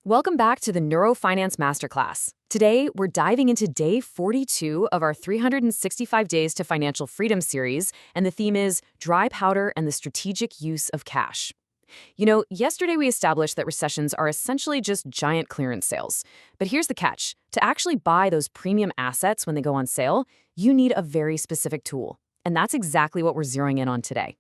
Welcome back to the Neuro Finance Masterclass. Today, we're diving into day 42 of our 365 Days to Financial Freedom series, and the theme is dry powder and the strategic use of cash. Yesterday we established that recessions are essentially just giant clearance sales. But here's the catch. To actually buy those premium assets when they go on sale, you need a very specific tool. And that's exactly what we're zeroing in on today.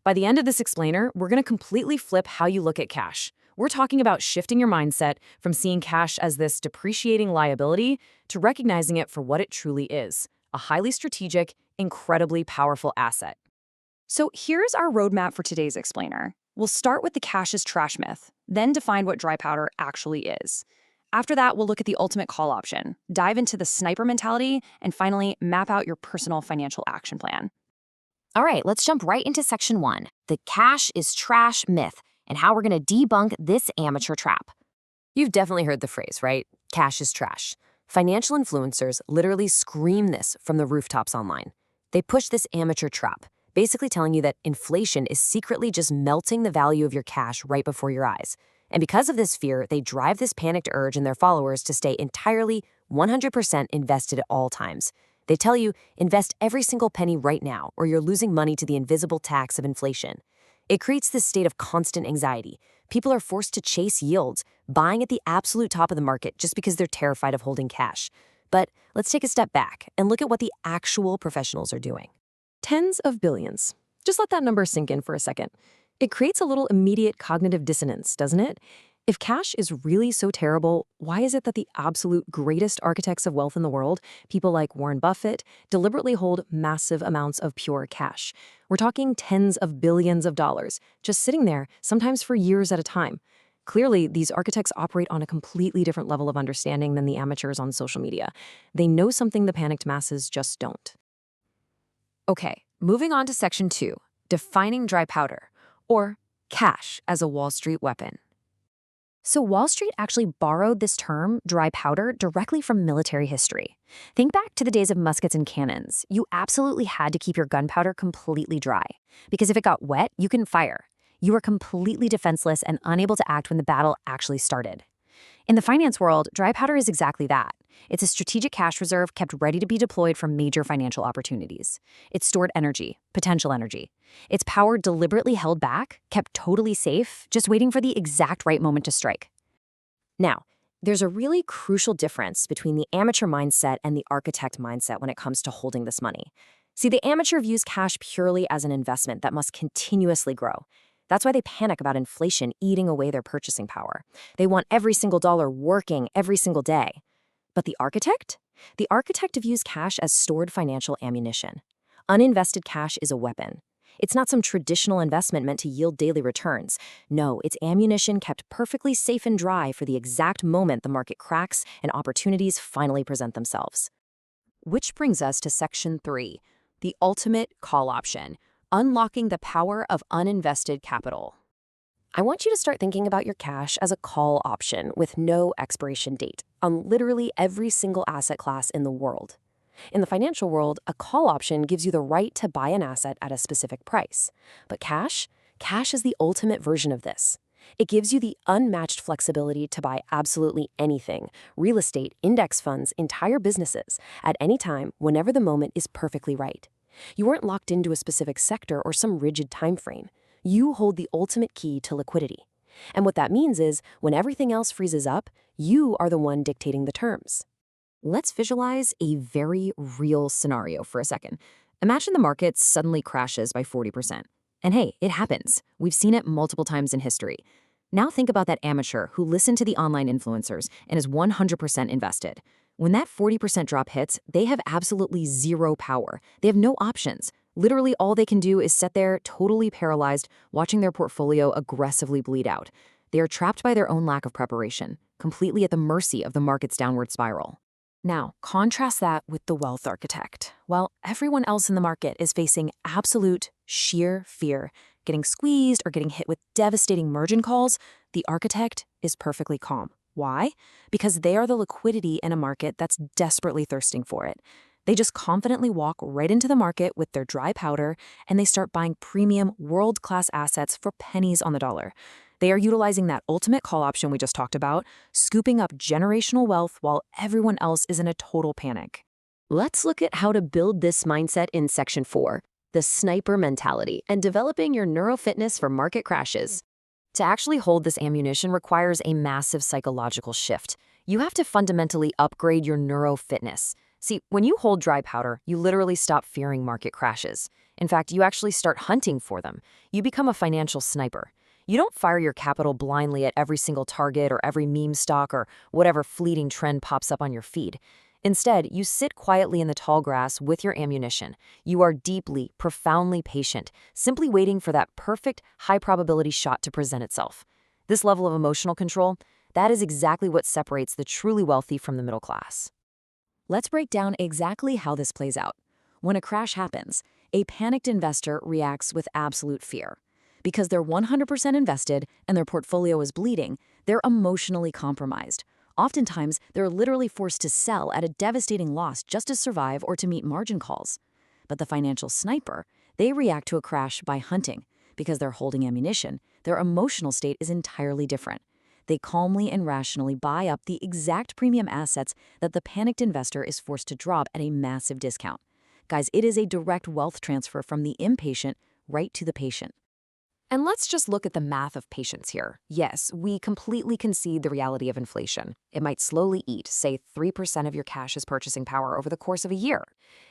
By the end of this explainer, we're going to completely flip how you look at cash. We're talking about shifting your mindset from seeing cash as this depreciating liability to recognizing it for what it truly is, a highly strategic, incredibly powerful asset. So here's our roadmap for today's explainer. We'll start with the cash is trash myth, then define what dry powder actually is. After that, we'll look at the ultimate call option, dive into the sniper mentality, and finally, map out your personal financial action plan. All right, let's jump right into section 1, the cash is trash myth, and how we're going to debunk this amateur trap. You've definitely heard the phrase, right? Cash is trash. Financial influencers literally scream this from the rooftops online. They push this amateur trap, basically telling you that inflation is secretly just melting the value of your cash right before your eyes. And because of this fear, they drive this panicked urge in their followers to stay entirely 100% invested at all times. They tell you, invest every single penny right now, or you're losing money to the invisible tax of inflation. It creates this state of constant anxiety. People are forced to chase yields, buying at the absolute top of the market just because they're terrified of holding cash. But let's take a step back and look at what the actual professionals are doing. Tens of billions. Just let that number sink in for a second. It creates a little immediate cognitive dissonance, doesn't it? If cash is really so terrible, why is it that the absolute greatest architects of wealth in the world, people like Warren Buffett, deliberately hold massive amounts of pure cash? We're talking tens of billions of dollars, just sitting there, sometimes for years at a time. Clearly, these architects operate on a completely different level of understanding than the amateurs on social media. They know something the panicked masses just don't. Okay, moving on to section 2, defining dry powder, or cash as a Wall Street weapon. So Wall Street actually borrowed this term, dry powder, directly from military history. Think back to the days of muskets and cannons. You absolutely had to keep your gunpowder completely dry, because if it got wet, you couldn't fire. You were completely defenseless and unable to act when the battle actually started. In the finance world, dry powder is exactly that. It's a strategic cash reserve kept ready to be deployed for major financial opportunities. It's stored energy, potential energy. It's power deliberately held back, kept totally safe, just waiting for the exact right moment to strike. Now, there's a really crucial difference between the amateur mindset and the architect mindset when it comes to holding this money. See, the amateur views cash purely as an investment that must continuously grow. That's why they panic about inflation eating away their purchasing power. They want every single dollar working every single day. But the architect? The architect views cash as stored financial ammunition. Uninvested cash is a weapon. It's not some traditional investment meant to yield daily returns. No, it's ammunition kept perfectly safe and dry for the exact moment the market cracks and opportunities finally present themselves. Which brings us to section 3, the ultimate call option, unlocking the power of uninvested capital. I want you to start thinking about your cash as a call option with no expiration date on literally every single asset class in the world. In the financial world, a call option gives you the right to buy an asset at a specific price. But cash is the ultimate version of this. It gives you the unmatched flexibility to buy absolutely anything, real estate, index funds, entire businesses, at any time, whenever the moment is perfectly right. You aren't locked into a specific sector or some rigid time frame. You hold the ultimate key to liquidity. And what that means is, when everything else freezes up, you are the one dictating the terms. Let's visualize a very real scenario for a second. Imagine the market suddenly crashes by 40%. And hey, it happens. We've seen it multiple times in history. Now think about that amateur who listened to the online influencers and is 100% invested. When that 40% drop hits, they have absolutely zero power. They have no options. Literally all they can do is sit there totally paralyzed, watching their portfolio aggressively bleed out. They are trapped by their own lack of preparation, completely at the mercy of the market's downward spiral. Now, contrast that with the wealth architect. While everyone else in the market is facing absolute sheer fear, getting squeezed or getting hit with devastating margin calls, the architect is perfectly calm. Why? Because they are the liquidity in a market that's desperately thirsting for it. They just confidently walk right into the market with their dry powder, and they start buying premium, world-class assets for pennies on the dollar. They are utilizing that ultimate call option we just talked about, scooping up generational wealth while everyone else is in a total panic. Let's look at how to build this mindset in Section 4, the sniper mentality, and developing your neurofitness for market crashes. To actually hold this ammunition requires a massive psychological shift. You have to fundamentally upgrade your neurofitness. See, when you hold dry powder, you literally stop fearing market crashes. In fact, you actually start hunting for them. You become a financial sniper. You don't fire your capital blindly at every single target or every meme stock or whatever fleeting trend pops up on your feed. Instead, you sit quietly in the tall grass with your ammunition. You are deeply, profoundly patient, simply waiting for that perfect, high-probability shot to present itself. This level of emotional control, that is exactly what separates the truly wealthy from the middle class. Let's break down exactly how this plays out. When a crash happens, a panicked investor reacts with absolute fear. Because they're 100% invested and their portfolio is bleeding, they're emotionally compromised. Oftentimes, they're literally forced to sell at a devastating loss just to survive or to meet margin calls. But the financial sniper, they react to a crash by hunting. Because they're holding ammunition, their emotional state is entirely different. They calmly and rationally buy up the exact premium assets that the panicked investor is forced to drop at a massive discount. Guys, it is a direct wealth transfer from the impatient right to the patient. And let's just look at the math of patience here. Yes, we completely concede the reality of inflation. It might slowly eat, say, 3% of your cash's purchasing power over the course of a year.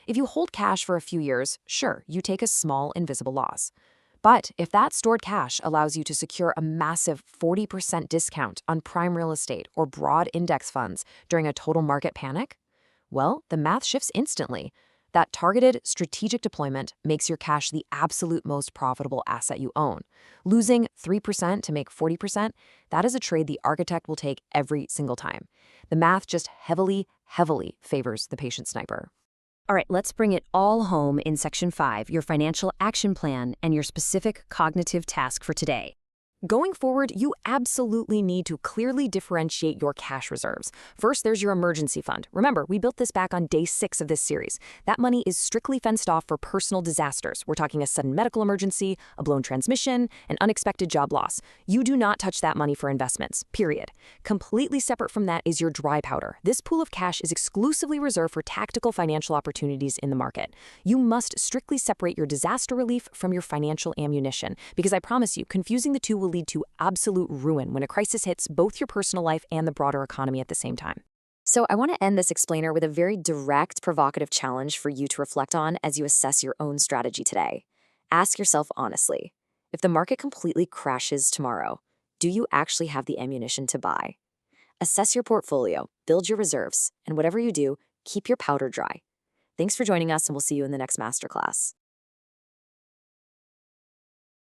If you hold cash for a few years, sure, you take a small, invisible loss. But if that stored cash allows you to secure a massive 40% discount on prime real estate or broad index funds during a total market panic, well, the math shifts instantly. That targeted, strategic deployment makes your cash the absolute most profitable asset you own. Losing 3% to make 40%, that is a trade the architect will take every single time. The math just heavily, heavily favors the patient sniper. All right, let's bring it all home in Section 5, your financial action plan and your specific cognitive task for today. Going forward, you absolutely need to clearly differentiate your cash reserves. First, there's your emergency fund. Remember, we built this back on day 6 of this series. That money is strictly fenced off for personal disasters. We're talking a sudden medical emergency, a blown transmission, an unexpected job loss. You do not touch that money for investments, period. Completely separate from that is your dry powder. This pool of cash is exclusively reserved for tactical financial opportunities in the market. You must strictly separate your disaster relief from your financial ammunition, because I promise you, confusing the two will lead to absolute ruin when a crisis hits both your personal life and the broader economy at the same time. So I want to end this explainer with a very direct, provocative challenge for you to reflect on as you assess your own strategy today. Ask yourself honestly, if the market completely crashes tomorrow, do you actually have the ammunition to buy? Assess your portfolio, build your reserves, and whatever you do, keep your powder dry. Thanks for joining us, and we'll see you in the next masterclass.